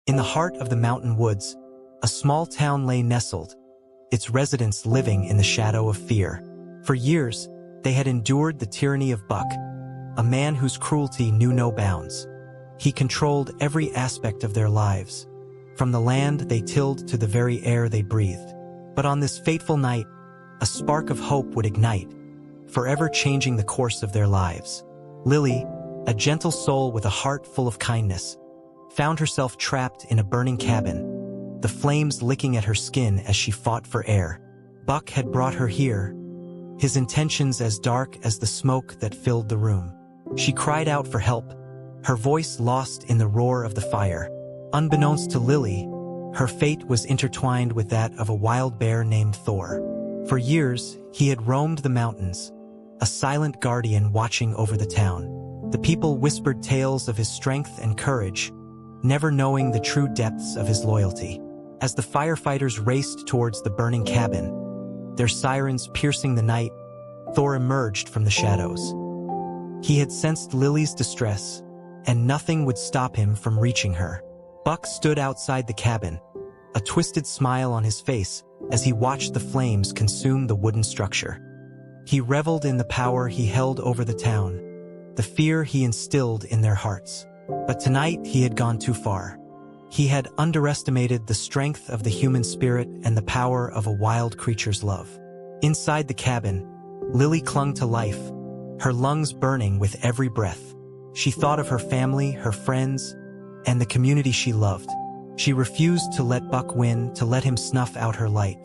In the heart of the mountain woods, a small town lay nestled, its residents living in the shadow of fear. For years, they had endured the tyranny of Buck, a man whose cruelty knew no bounds. He controlled every aspect of their lives, from the land they tilled to the very air they breathed. But on this fateful night, a spark of hope would ignite, forever changing the course of their lives. Lily, a gentle soul with a heart full of kindness, found herself trapped in a burning cabin, the flames licking at her skin as she fought for air. Buck had brought her here, his intentions as dark as the smoke that filled the room. She cried out for help, her voice lost in the roar of the fire. Unbeknownst to Lily, her fate was intertwined with that of a wild bear named Thor. For years, he had roamed the mountains, a silent guardian watching over the town. The people whispered tales of his strength and courage, never knowing the true depths of his loyalty. As the firefighters raced towards the burning cabin, their sirens piercing the night, Thor emerged from the shadows. He had sensed Lily's distress, and nothing would stop him from reaching her. Buck stood outside the cabin, a twisted smile on his face as he watched the flames consume the wooden structure. He reveled in the power he held over the town, the fear he instilled in their hearts. But tonight he had gone too far. He had underestimated the strength of the human spirit and the power of a wild creature's love. Inside the cabin, Lily clung to life, her lungs burning with every breath. She thought of her family, her friends, and the community she loved. She refused to let Buck win, to let him snuff out her light.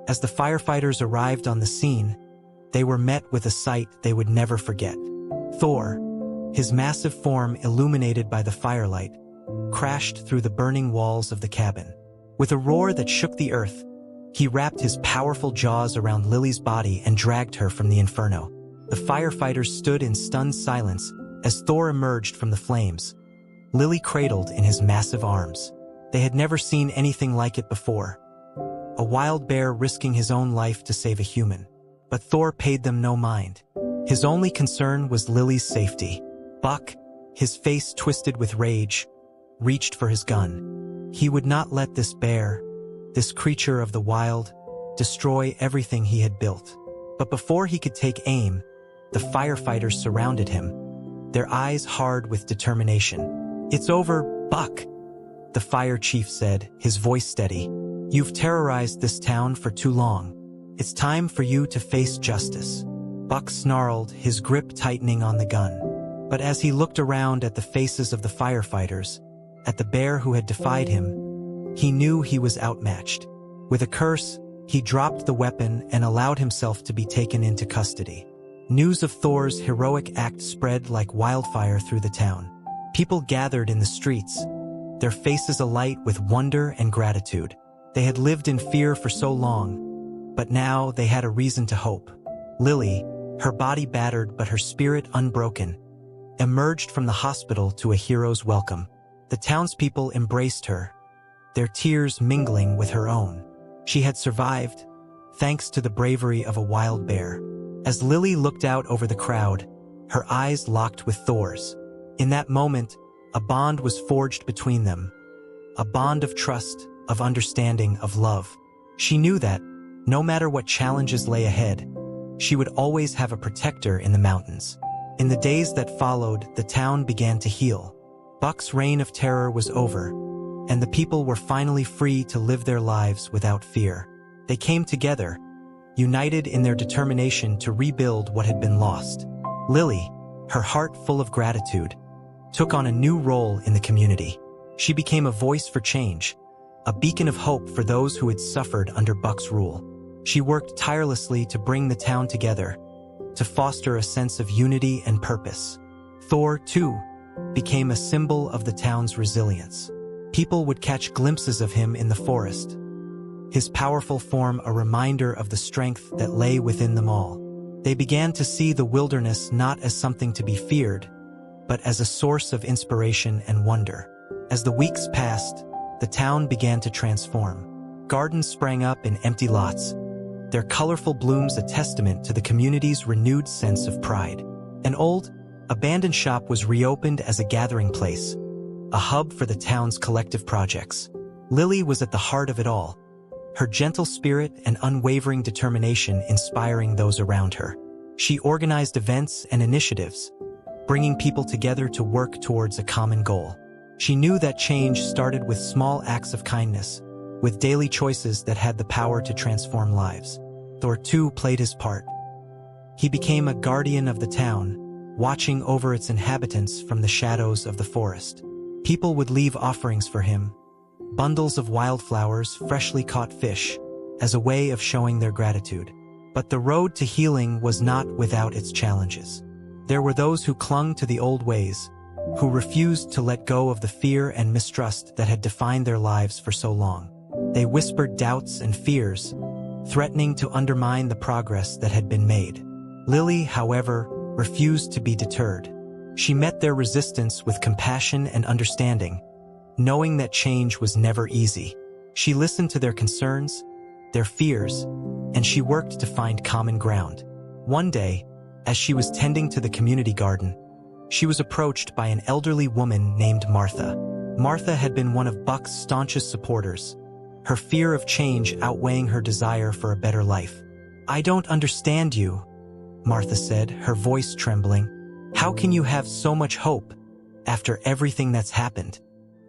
As the firefighters arrived on the scene, they were met with a sight they would never forget. Thor, his massive form illuminated by the firelight, crashed through the burning walls of the cabin. With a roar that shook the earth, he wrapped his powerful jaws around Lily's body and dragged her from the inferno. The firefighters stood in stunned silence as Thor emerged from the flames, Lily cradled in his massive arms. They had never seen anything like it before. A wild bear risking his own life to save a human. But Thor paid them no mind. His only concern was Lily's safety. Buck, his face twisted with rage, reached for his gun. He would not let this bear, this creature of the wild, destroy everything he had built. But before he could take aim, the firefighters surrounded him, their eyes hard with determination. "It's over, Buck," the fire chief said, his voice steady. "You've terrorized this town for too long. It's time for you to face justice." Buck snarled, his grip tightening on the gun. But as he looked around at the faces of the firefighters, at the bear who had defied him, he knew he was outmatched. With a curse, he dropped the weapon and allowed himself to be taken into custody. News of Thor's heroic act spread like wildfire through the town. People gathered in the streets, their faces alight with wonder and gratitude. They had lived in fear for so long, but now they had a reason to hope. Lily, her body battered but her spirit unbroken, emerged from the hospital to a hero's welcome. The townspeople embraced her, their tears mingling with her own. She had survived, thanks to the bravery of a wild bear. As Lily looked out over the crowd, her eyes locked with Thor's. In that moment, a bond was forged between them, a bond of trust, of understanding, of love. She knew that, no matter what challenges lay ahead, she would always have a protector in the mountains. In the days that followed, the town began to heal. Buck's reign of terror was over, and the people were finally free to live their lives without fear. They came together, united in their determination to rebuild what had been lost. Lily, her heart full of gratitude, took on a new role in the community. She became a voice for change, a beacon of hope for those who had suffered under Buck's rule. She worked tirelessly to bring the town together, to foster a sense of unity and purpose. Thor, too, became a symbol of the town's resilience. People would catch glimpses of him in the forest, his powerful form a reminder of the strength that lay within them all. They began to see the wilderness not as something to be feared, but as a source of inspiration and wonder. As the weeks passed, the town began to transform. Gardens sprang up in empty lots, their colorful blooms a testament to the community's renewed sense of pride. An old, abandoned shop was reopened as a gathering place, a hub for the town's collective projects. Lily was at the heart of it all, her gentle spirit and unwavering determination inspiring those around her. She organized events and initiatives, bringing people together to work towards a common goal. She knew that change started with small acts of kindness, with daily choices that had the power to transform lives. Thor, too, played his part. He became a guardian of the town, watching over its inhabitants from the shadows of the forest. People would leave offerings for him, bundles of wildflowers, freshly caught fish, as a way of showing their gratitude. But the road to healing was not without its challenges. There were those who clung to the old ways, who refused to let go of the fear and mistrust that had defined their lives for so long. They whispered doubts and fears, threatening to undermine the progress that had been made. Lily, however, refused to be deterred. She met their resistance with compassion and understanding, knowing that change was never easy. She listened to their concerns, their fears, and she worked to find common ground. One day, as she was tending to the community garden, she was approached by an elderly woman named Martha. Martha had been one of Buck's staunchest supporters, her fear of change outweighing her desire for a better life. "I don't understand you," Martha said, her voice trembling. "How can you have so much hope after everything that's happened?"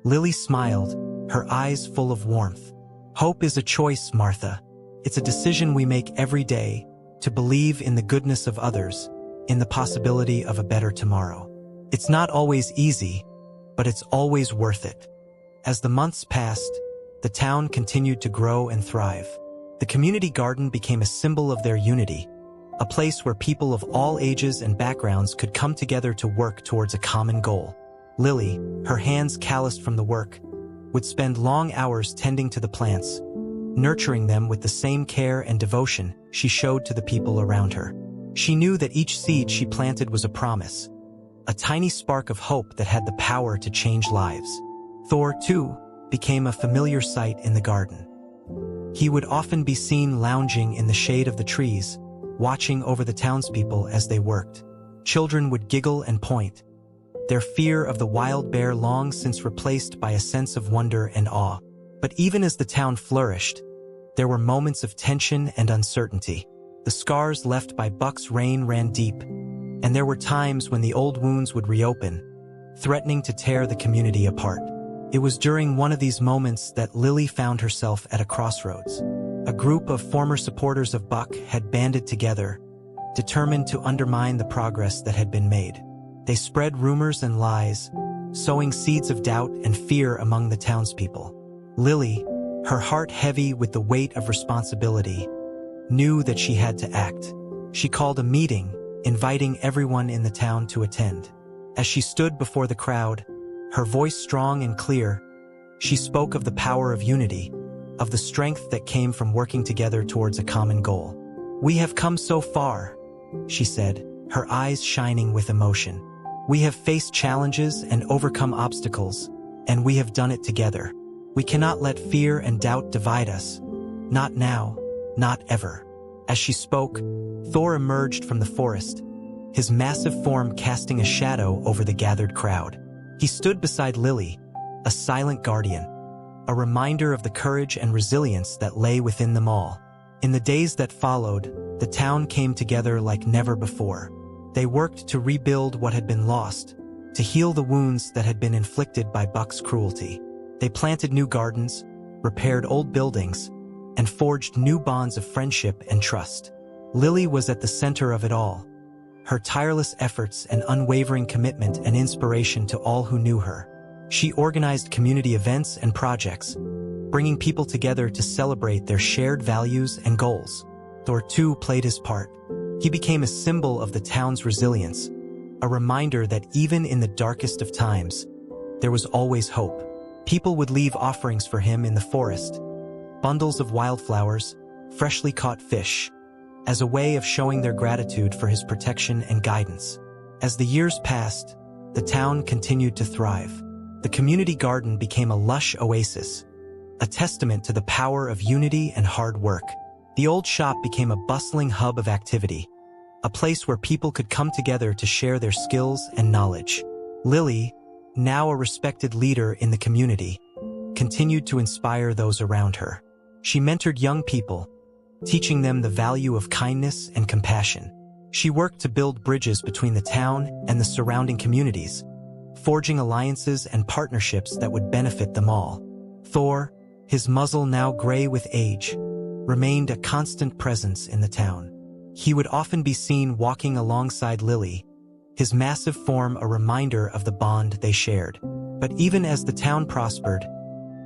Lily smiled, her eyes full of warmth. "Hope is a choice, Martha. It's a decision we make every day to believe in the goodness of others, in the possibility of a better tomorrow. It's not always easy, but it's always worth it." As the months passed, the town continued to grow and thrive. The community garden became a symbol of their unity, a place where people of all ages and backgrounds could come together to work towards a common goal. Lily, her hands calloused from the work, would spend long hours tending to the plants, nurturing them with the same care and devotion she showed to the people around her. She knew that each seed she planted was a promise, a tiny spark of hope that had the power to change lives. Thor, too, became a familiar sight in the garden. He would often be seen lounging in the shade of the trees, watching over the townspeople as they worked. Children would giggle and point, their fear of the wild bear long since replaced by a sense of wonder and awe. But even as the town flourished, there were moments of tension and uncertainty. The scars left by Buck's reign ran deep, and there were times when the old wounds would reopen, threatening to tear the community apart. It was during one of these moments that Lily found herself at a crossroads. A group of former supporters of Buck had banded together, determined to undermine the progress that had been made. They spread rumors and lies, sowing seeds of doubt and fear among the townspeople. Lily, her heart heavy with the weight of responsibility, knew that she had to act. She called a meeting, inviting everyone in the town to attend. As she stood before the crowd, her voice strong and clear, she spoke of the power of unity, of the strength that came from working together towards a common goal. "We have come so far," she said, her eyes shining with emotion. "We have faced challenges and overcome obstacles, and we have done it together. We cannot let fear and doubt divide us. Not now, not ever." As she spoke, Thor emerged from the forest, his massive form casting a shadow over the gathered crowd. He stood beside Lily, a silent guardian, a reminder of the courage and resilience that lay within them all. In the days that followed, the town came together like never before. They worked to rebuild what had been lost, to heal the wounds that had been inflicted by Buck's cruelty. They planted new gardens, repaired old buildings, and forged new bonds of friendship and trust. Lily was at the center of it all, her tireless efforts and unwavering commitment an inspiration to all who knew her. She organized community events and projects, bringing people together to celebrate their shared values and goals. Thor, too, played his part. He became a symbol of the town's resilience, a reminder that even in the darkest of times, there was always hope. People would leave offerings for him in the forest, bundles of wildflowers, freshly caught fish, as a way of showing their gratitude for his protection and guidance. As the years passed, the town continued to thrive. The community garden became a lush oasis, a testament to the power of unity and hard work. The old shop became a bustling hub of activity, a place where people could come together to share their skills and knowledge. Lily, now a respected leader in the community, continued to inspire those around her. She mentored young people, teaching them the value of kindness and compassion. She worked to build bridges between the town and the surrounding communities, forging alliances and partnerships that would benefit them all. Thor, his muzzle now gray with age, remained a constant presence in the town. He would often be seen walking alongside Lily, his massive form a reminder of the bond they shared. But even as the town prospered,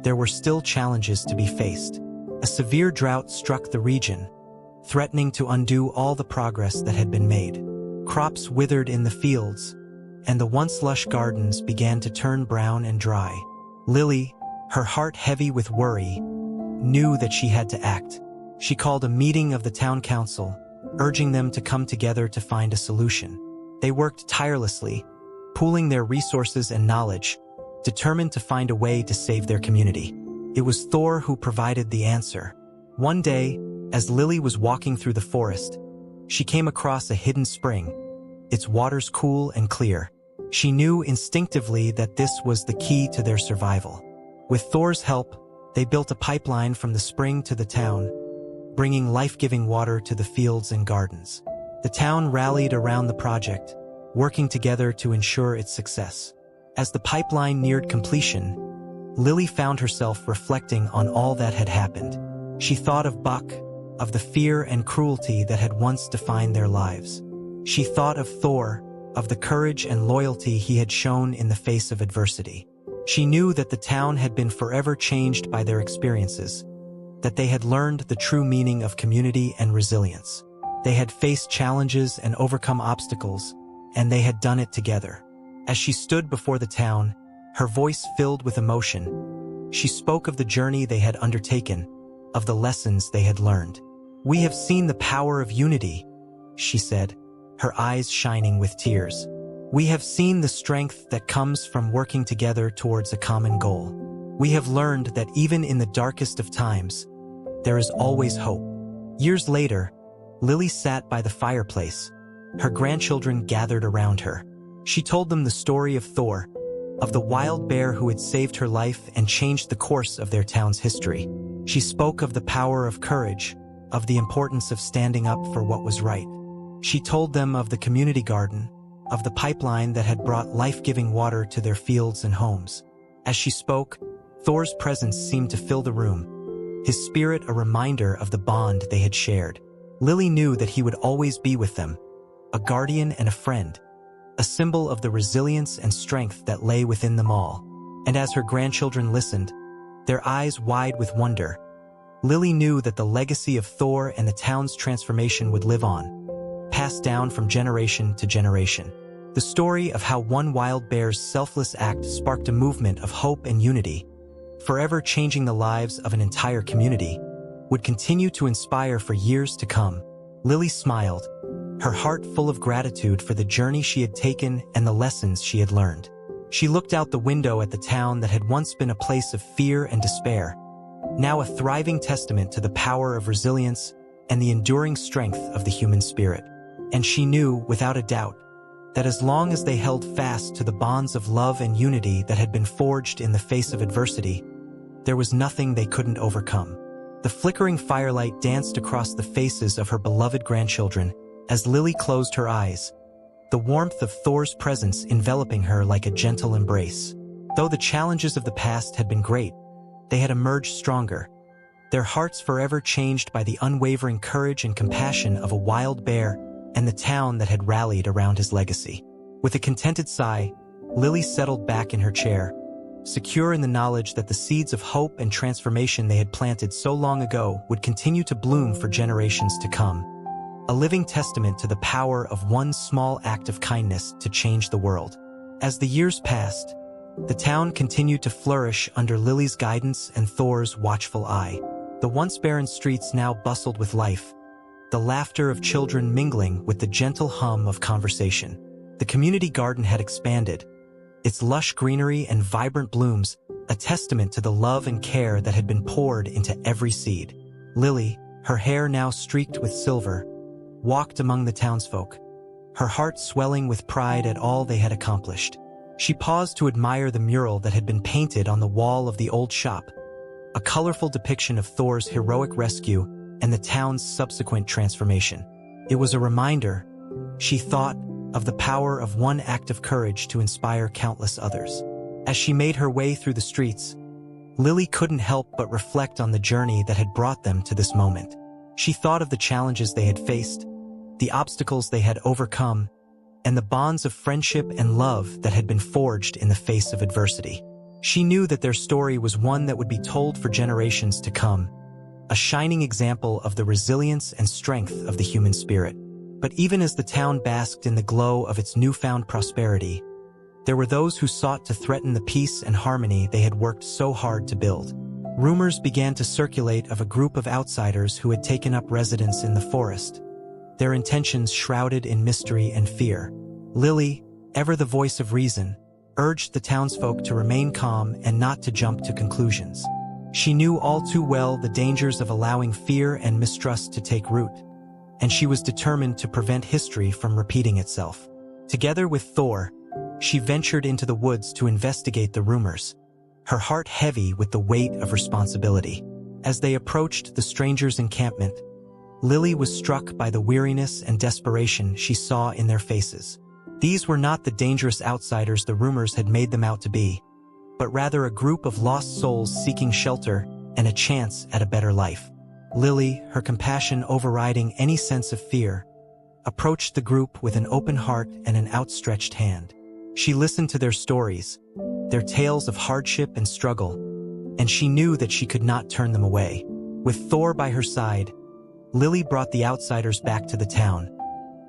there were still challenges to be faced. A severe drought struck the region, threatening to undo all the progress that had been made. Crops withered in the fields, and the once lush gardens began to turn brown and dry. Lily, her heart heavy with worry, knew that she had to act. She called a meeting of the town council, urging them to come together to find a solution. They worked tirelessly, pooling their resources and knowledge, determined to find a way to save their community. It was Thor who provided the answer. One day, as Lily was walking through the forest, she came across a hidden spring, its waters cool and clear. She knew instinctively that this was the key to their survival. With Thor's help, they built a pipeline from the spring to the town, bringing life-giving water to the fields and gardens. The town rallied around the project, working together to ensure its success. As the pipeline neared completion, Lily found herself reflecting on all that had happened. She thought of Buck, of the fear and cruelty that had once defined their lives. She thought of Thor, of the courage and loyalty he had shown in the face of adversity. She knew that the town had been forever changed by their experiences, that they had learned the true meaning of community and resilience. They had faced challenges and overcome obstacles, and they had done it together. As she stood before the town, her voice filled with emotion, she spoke of the journey they had undertaken, of the lessons they had learned. "We have seen the power of unity," she said, her eyes shining with tears. "We have seen the strength that comes from working together towards a common goal. We have learned that even in the darkest of times, there is always hope." Years later, Lily sat by the fireplace, her grandchildren gathered around her. She told them the story of Thor, of the wild bear who had saved her life and changed the course of their town's history. She spoke of the power of courage, of the importance of standing up for what was right. She told them of the community garden, of the pipeline that had brought life-giving water to their fields and homes. As she spoke, Thor's presence seemed to fill the room, his spirit a reminder of the bond they had shared. Lily knew that he would always be with them, a guardian and a friend, a symbol of the resilience and strength that lay within them all. And as her grandchildren listened, their eyes wide with wonder, Lily knew that the legacy of Thor and the town's transformation would live on, passed down from generation to generation. The story of how one wild bear's selfless act sparked a movement of hope and unity, forever changing the lives of an entire community, would continue to inspire for years to come. Lily smiled, her heart full of gratitude for the journey she had taken and the lessons she had learned. She looked out the window at the town that had once been a place of fear and despair, now a thriving testament to the power of resilience and the enduring strength of the human spirit. And she knew, without a doubt, that as long as they held fast to the bonds of love and unity that had been forged in the face of adversity, there was nothing they couldn't overcome. The flickering firelight danced across the faces of her beloved grandchildren as Lily closed her eyes, the warmth of Thor's presence enveloping her like a gentle embrace. Though the challenges of the past had been great, they had emerged stronger, their hearts forever changed by the unwavering courage and compassion of a wild bear and the town that had rallied around his legacy. With a contented sigh, Lily settled back in her chair, secure in the knowledge that the seeds of hope and transformation they had planted so long ago would continue to bloom for generations to come, a living testament to the power of one small act of kindness to change the world. As the years passed, the town continued to flourish under Lily's guidance and Thor's watchful eye. The once barren streets now bustled with life, the laughter of children mingling with the gentle hum of conversation. The community garden had expanded, its lush greenery and vibrant blooms a testament to the love and care that had been poured into every seed. Lily, her hair now streaked with silver, walked among the townsfolk, her heart swelling with pride at all they had accomplished. She paused to admire the mural that had been painted on the wall of the old shop, a colorful depiction of Thor's heroic rescue and the town's subsequent transformation. It was a reminder, she thought, of the power of one act of courage to inspire countless others. As she made her way through the streets, Lily couldn't help but reflect on the journey that had brought them to this moment. She thought of the challenges they had faced, the obstacles they had overcome, and the bonds of friendship and love that had been forged in the face of adversity. She knew that their story was one that would be told for generations to come, a shining example of the resilience and strength of the human spirit. But even as the town basked in the glow of its newfound prosperity, there were those who sought to threaten the peace and harmony they had worked so hard to build. Rumors began to circulate of a group of outsiders who had taken up residence in the forest, their intentions shrouded in mystery and fear. Lily, ever the voice of reason, urged the townsfolk to remain calm and not to jump to conclusions. She knew all too well the dangers of allowing fear and mistrust to take root, and she was determined to prevent history from repeating itself. Together with Thor, she ventured into the woods to investigate the rumors, her heart heavy with the weight of responsibility. As they approached the strangers' encampment, Lily was struck by the weariness and desperation she saw in their faces. These were not the dangerous outsiders the rumors had made them out to be, but rather a group of lost souls seeking shelter and a chance at a better life. Lily, her compassion overriding any sense of fear, approached the group with an open heart and an outstretched hand. She listened to their stories, their tales of hardship and struggle, and she knew that she could not turn them away. With Thor by her side, Lily brought the outsiders back to the town,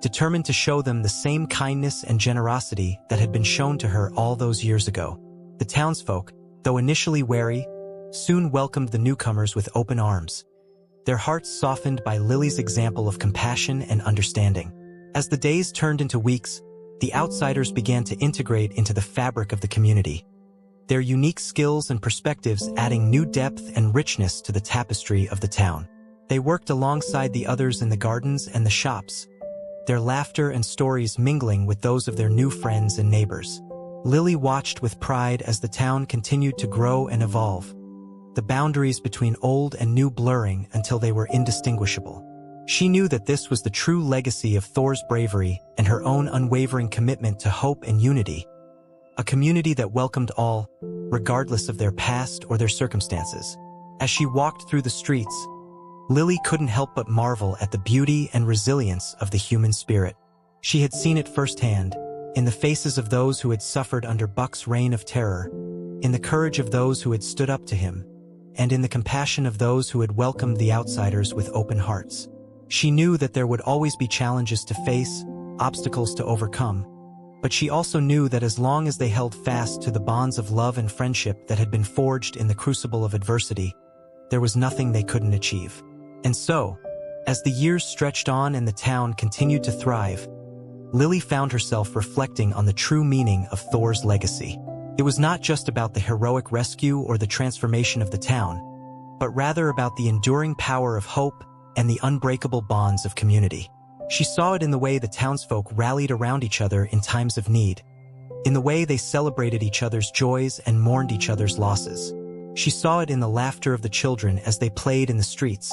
determined to show them the same kindness and generosity that had been shown to her all those years ago. The townsfolk, though initially wary, soon welcomed the newcomers with open arms, their hearts softened by Lily's example of compassion and understanding. As the days turned into weeks, the outsiders began to integrate into the fabric of the community, their unique skills and perspectives adding new depth and richness to the tapestry of the town. They worked alongside the others in the gardens and the shops, their laughter and stories mingling with those of their new friends and neighbors. Lily watched with pride as the town continued to grow and evolve, the boundaries between old and new blurring until they were indistinguishable. She knew that this was the true legacy of Thor's bravery and her own unwavering commitment to hope and unity, a community that welcomed all, regardless of their past or their circumstances. As she walked through the streets, Lily couldn't help but marvel at the beauty and resilience of the human spirit. She had seen it firsthand, in the faces of those who had suffered under Buck's reign of terror, in the courage of those who had stood up to him, and in the compassion of those who had welcomed the outsiders with open hearts. She knew that there would always be challenges to face, obstacles to overcome, but she also knew that as long as they held fast to the bonds of love and friendship that had been forged in the crucible of adversity, there was nothing they couldn't achieve. And so, as the years stretched on and the town continued to thrive, Lily found herself reflecting on the true meaning of Thor's legacy. It was not just about the heroic rescue or the transformation of the town, but rather about the enduring power of hope and the unbreakable bonds of community. She saw it in the way the townsfolk rallied around each other in times of need, in the way they celebrated each other's joys and mourned each other's losses. She saw it in the laughter of the children as they played in the streets,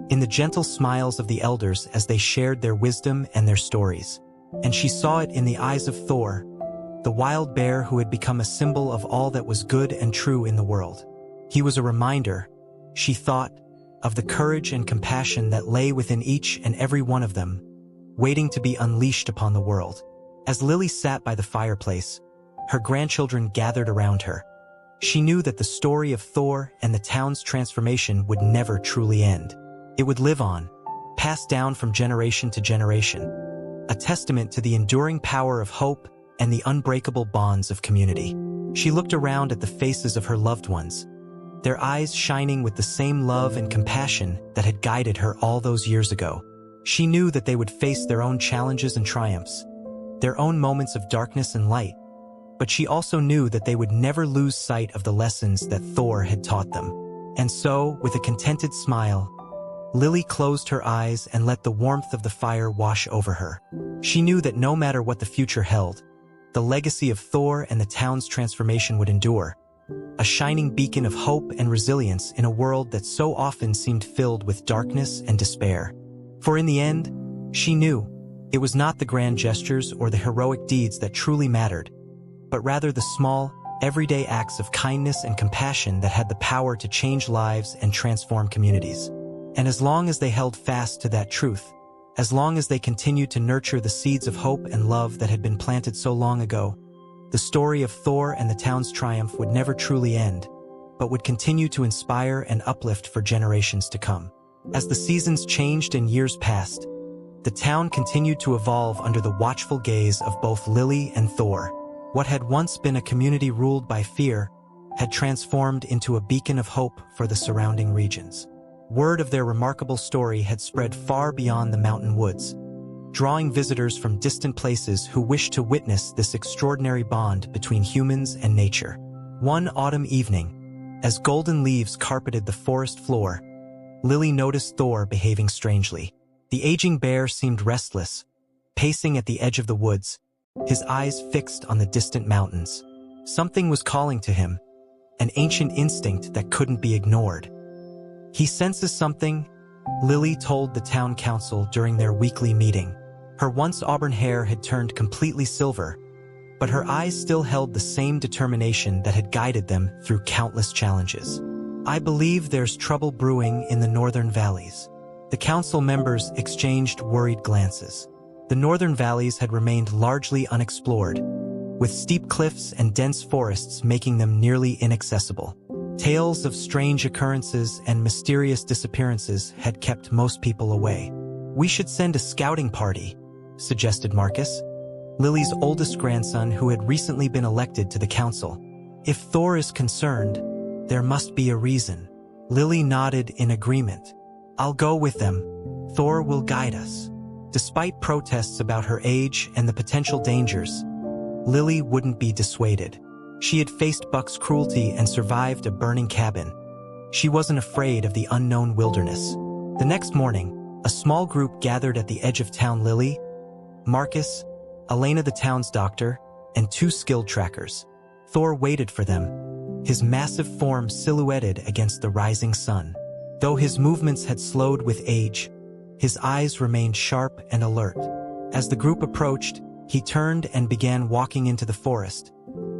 in the gentle smiles of the elders as they shared their wisdom and their stories. And she saw it in the eyes of Thor, the wild bear who had become a symbol of all that was good and true in the world. He was a reminder, she thought, of the courage and compassion that lay within each and every one of them, waiting to be unleashed upon the world. As Lily sat by the fireplace, her grandchildren gathered around her. She knew that the story of Thor and the town's transformation would never truly end. It would live on, passed down from generation to generation, a testament to the enduring power of hope and the unbreakable bonds of community. She looked around at the faces of her loved ones, their eyes shining with the same love and compassion that had guided her all those years ago. She knew that they would face their own challenges and triumphs, their own moments of darkness and light, but she also knew that they would never lose sight of the lessons that Thor had taught them. And so, with a contented smile, Lily closed her eyes and let the warmth of the fire wash over her. She knew that no matter what the future held, the legacy of Thor and the town's transformation would endure, a shining beacon of hope and resilience in a world that so often seemed filled with darkness and despair. For in the end, she knew, it was not the grand gestures or the heroic deeds that truly mattered, but rather the small, everyday acts of kindness and compassion that had the power to change lives and transform communities. And as long as they held fast to that truth, as long as they continued to nurture the seeds of hope and love that had been planted so long ago, the story of Thor and the town's triumph would never truly end, but would continue to inspire and uplift for generations to come. As the seasons changed and years passed, the town continued to evolve under the watchful gaze of both Lily and Thor. What had once been a community ruled by fear had transformed into a beacon of hope for the surrounding regions. Word of their remarkable story had spread far beyond the mountain woods, drawing visitors from distant places who wished to witness this extraordinary bond between humans and nature. One autumn evening, as golden leaves carpeted the forest floor, Lily noticed Thor behaving strangely. The aging bear seemed restless, pacing at the edge of the woods, his eyes fixed on the distant mountains. Something was calling to him, an ancient instinct that couldn't be ignored. "He senses something," Lily told the town council during their weekly meeting. Her once auburn hair had turned completely silver, but her eyes still held the same determination that had guided them through countless challenges. "I believe there's trouble brewing in the northern valleys." The council members exchanged worried glances. The northern valleys had remained largely unexplored, with steep cliffs and dense forests making them nearly inaccessible. Tales of strange occurrences and mysterious disappearances had kept most people away. "We should send a scouting party," suggested Marcus, Lily's oldest grandson who had recently been elected to the council. "If Thor is concerned, there must be a reason." Lily nodded in agreement. "I'll go with them. Thor will guide us." Despite protests about her age and the potential dangers, Lily wouldn't be dissuaded. She had faced Buck's cruelty and survived a burning cabin. She wasn't afraid of the unknown wilderness. The next morning, a small group gathered at the edge of town. Lily, Marcus, Elena the town's doctor, and 2 skilled trackers. Thor waited for them, his massive form silhouetted against the rising sun. Though his movements had slowed with age, his eyes remained sharp and alert. As the group approached, he turned and began walking into the forest,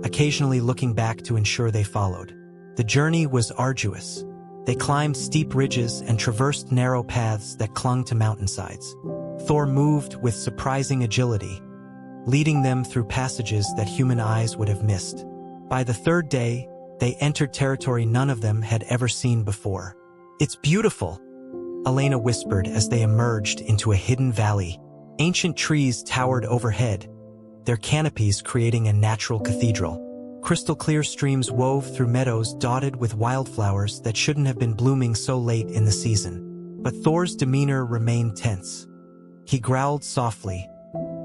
occasionally looking back to ensure they followed. The journey was arduous. They climbed steep ridges and traversed narrow paths that clung to mountainsides. Thor moved with surprising agility, leading them through passages that human eyes would have missed. By the 3rd day, they entered territory none of them had ever seen before. "It's beautiful," Elena whispered as they emerged into a hidden valley. Ancient trees towered overhead, their canopies creating a natural cathedral. Crystal-clear streams wove through meadows dotted with wildflowers that shouldn't have been blooming so late in the season. But Thor's demeanor remained tense. He growled softly,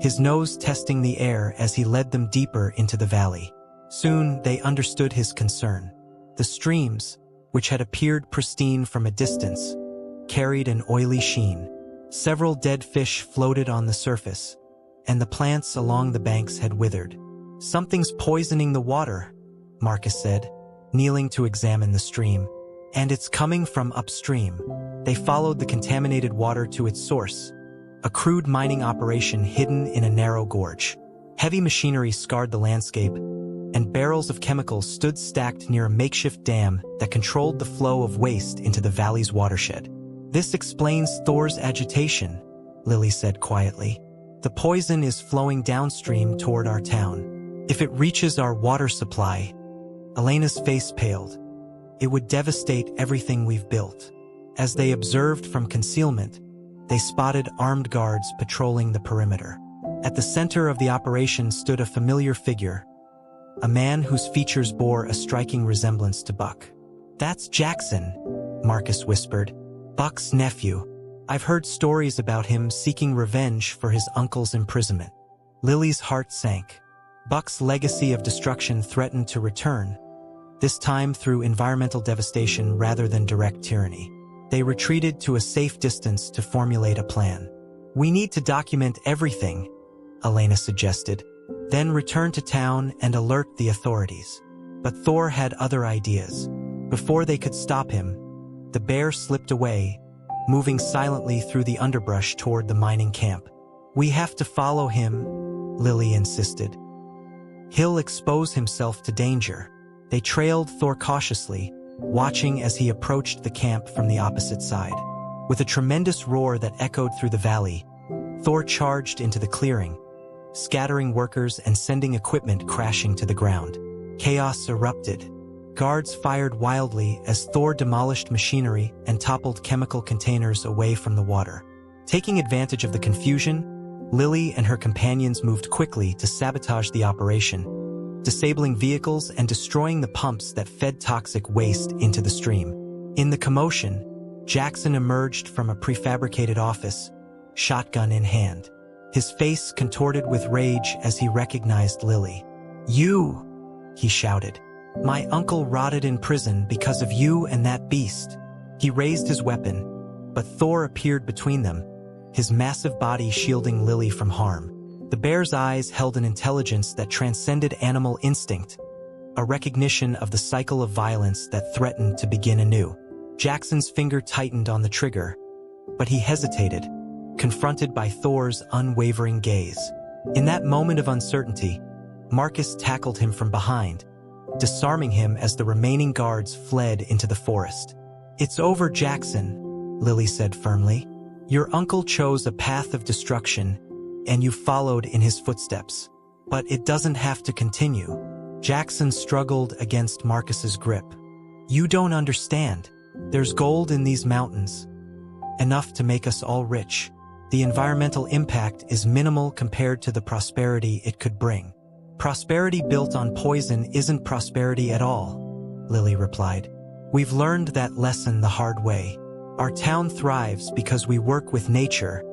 his nose testing the air as he led them deeper into the valley. Soon they understood his concern. The streams, which had appeared pristine from a distance, carried an oily sheen. Several dead fish floated on the surface, and the plants along the banks had withered. "Something's poisoning the water," Marcus said, kneeling to examine the stream. "And it's coming from upstream." They followed the contaminated water to its source, a crude mining operation hidden in a narrow gorge. Heavy machinery scarred the landscape, and barrels of chemicals stood stacked near a makeshift dam that controlled the flow of waste into the valley's watershed. "This explains Thor's agitation," Lily said quietly. "The poison is flowing downstream toward our town. If it reaches our water supply," Elena's face paled, "it would devastate everything we've built." As they observed from concealment, they spotted armed guards patrolling the perimeter. At the center of the operation stood a familiar figure, a man whose features bore a striking resemblance to Buck. "That's Jackson," Marcus whispered, "Buck's nephew. I've heard stories about him seeking revenge for his uncle's imprisonment." Lily's heart sank. Buck's legacy of destruction threatened to return, this time through environmental devastation rather than direct tyranny. They retreated to a safe distance to formulate a plan. "We need to document everything," Elena suggested. then return to town and alert the authorities. But Thor had other ideas. Before they could stop him, the bear slipped away, moving silently through the underbrush toward the mining camp. "We have to follow him," Lily insisted. "He'll expose himself to danger." They trailed Thor cautiously, watching as he approached the camp from the opposite side. With a tremendous roar that echoed through the valley, Thor charged into the clearing, scattering workers and sending equipment crashing to the ground. Chaos erupted. Guards fired wildly as Thor demolished machinery and toppled chemical containers away from the water. Taking advantage of the confusion, Lily and her companions moved quickly to sabotage the operation, disabling vehicles and destroying the pumps that fed toxic waste into the stream. In the commotion, Jackson emerged from a prefabricated office, shotgun in hand. His face contorted with rage as he recognized Lily. "You!" he shouted. "My uncle rotted in prison because of you and that beast." He raised his weapon, but Thor appeared between them, his massive body shielding Lily from harm. The bear's eyes held an intelligence that transcended animal instinct, a recognition of the cycle of violence that threatened to begin anew. Jackson's finger tightened on the trigger, but he hesitated, confronted by Thor's unwavering gaze. In that moment of uncertainty, Marcus tackled him from behind, disarming him as the remaining guards fled into the forest. "It's over, Jackson," Lily said firmly. "Your uncle chose a path of destruction, and you followed in his footsteps. But it doesn't have to continue." Jackson struggled against Marcus's grip. "You don't understand. There's gold in these mountains, enough to make us all rich. The environmental impact is minimal compared to the prosperity it could bring." "Prosperity built on poison isn't prosperity at all," Lily replied. "We've learned that lesson the hard way. Our town thrives because we work with nature,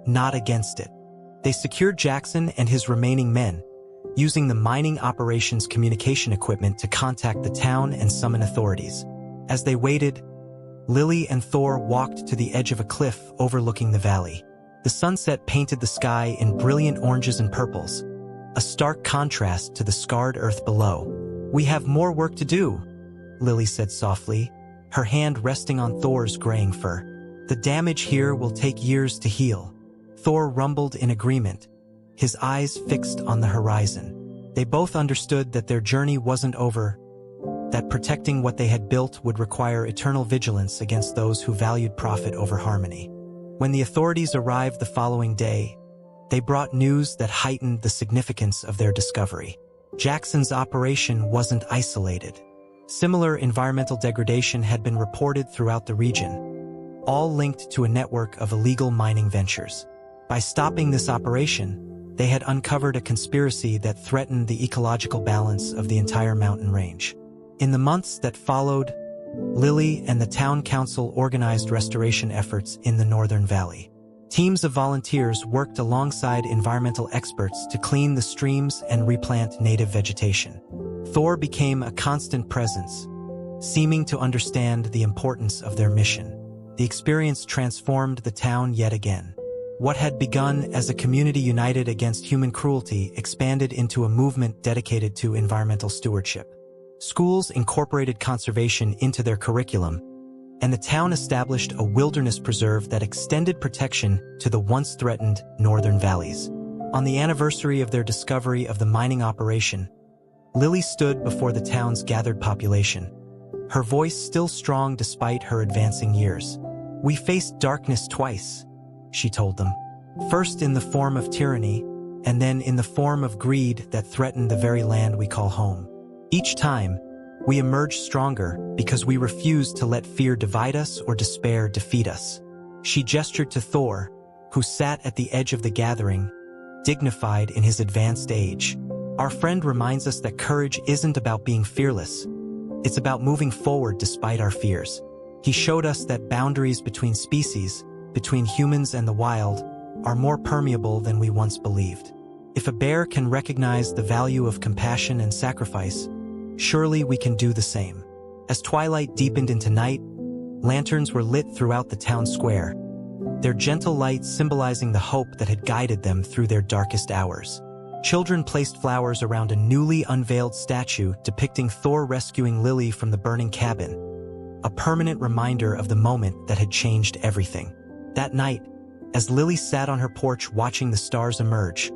not against it." They secured Jackson and his remaining men, using the mining operations communication equipment to contact the town and summon authorities. As they waited, Lily and Thor walked to the edge of a cliff overlooking the valley. The sunset painted the sky in brilliant oranges and purples, a stark contrast to the scarred earth below. "We have more work to do," Lily said softly, her hand resting on Thor's graying fur. "The damage here will take years to heal." Thor rumbled in agreement, his eyes fixed on the horizon. They both understood that their journey wasn't over, that protecting what they had built would require eternal vigilance against those who valued profit over harmony. When the authorities arrived the following day, they brought news that heightened the significance of their discovery. Jackson's operation wasn't isolated. Similar environmental degradation had been reported throughout the region, all linked to a network of illegal mining ventures. By stopping this operation, they had uncovered a conspiracy that threatened the ecological balance of the entire mountain range. In the months that followed, Lily and the town council organized restoration efforts in the Northern Valley. Teams of volunteers worked alongside environmental experts to clean the streams and replant native vegetation. Thor became a constant presence, seeming to understand the importance of their mission. The experience transformed the town yet again. What had begun as a community united against human cruelty expanded into a movement dedicated to environmental stewardship. Schools incorporated conservation into their curriculum, and the town established a wilderness preserve that extended protection to the once threatened northern valleys. On the anniversary of their discovery of the mining operation, Lily stood before the town's gathered population, her voice still strong despite her advancing years. "We faced darkness twice," she told them. "First in the form of tyranny, and then in the form of greed that threatened the very land we call home. Each time, we emerged stronger because we refused to let fear divide us or despair defeat us." She gestured to Thor, who sat at the edge of the gathering, dignified in his advanced age. "Our friend reminds us that courage isn't about being fearless. It's about moving forward despite our fears. He showed us that boundaries between species, between humans and the wild, are more permeable than we once believed. If a bear can recognize the value of compassion and sacrifice, surely we can do the same." As twilight deepened into night, lanterns were lit throughout the town square, their gentle light symbolizing the hope that had guided them through their darkest hours. Children placed flowers around a newly unveiled statue depicting Thor rescuing Lily from the burning cabin, a permanent reminder of the moment that had changed everything. That night, as Lily sat on her porch watching the stars emerge,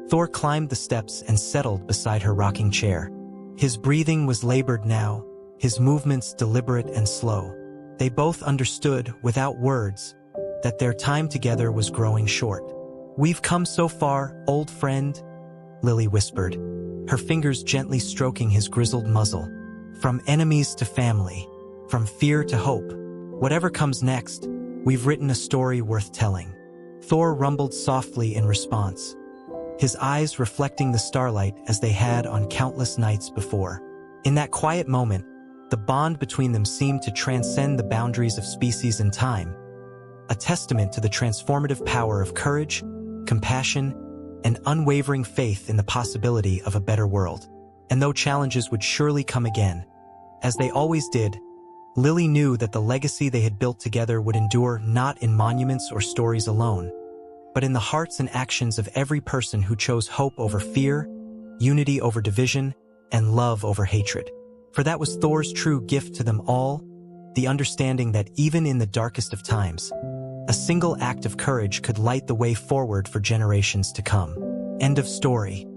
Thor climbed the steps and settled beside her rocking chair. His breathing was labored now, his movements deliberate and slow. They both understood, without words, that their time together was growing short. "We've come so far, old friend," Lily whispered, her fingers gently stroking his grizzled muzzle. "From enemies to family, from fear to hope. Whatever comes next, we've written a story worth telling." Thor rumbled softly in response, his eyes reflecting the starlight as they had on countless nights before. In that quiet moment, the bond between them seemed to transcend the boundaries of species and time, a testament to the transformative power of courage, compassion, and unwavering faith in the possibility of a better world. And though challenges would surely come again, as they always did, Lily knew that the legacy they had built together would endure not in monuments or stories alone, but in the hearts and actions of every person who chose hope over fear, unity over division, and love over hatred. For that was Thor's true gift to them all, the understanding that even in the darkest of times, a single act of courage could light the way forward for generations to come. End of story.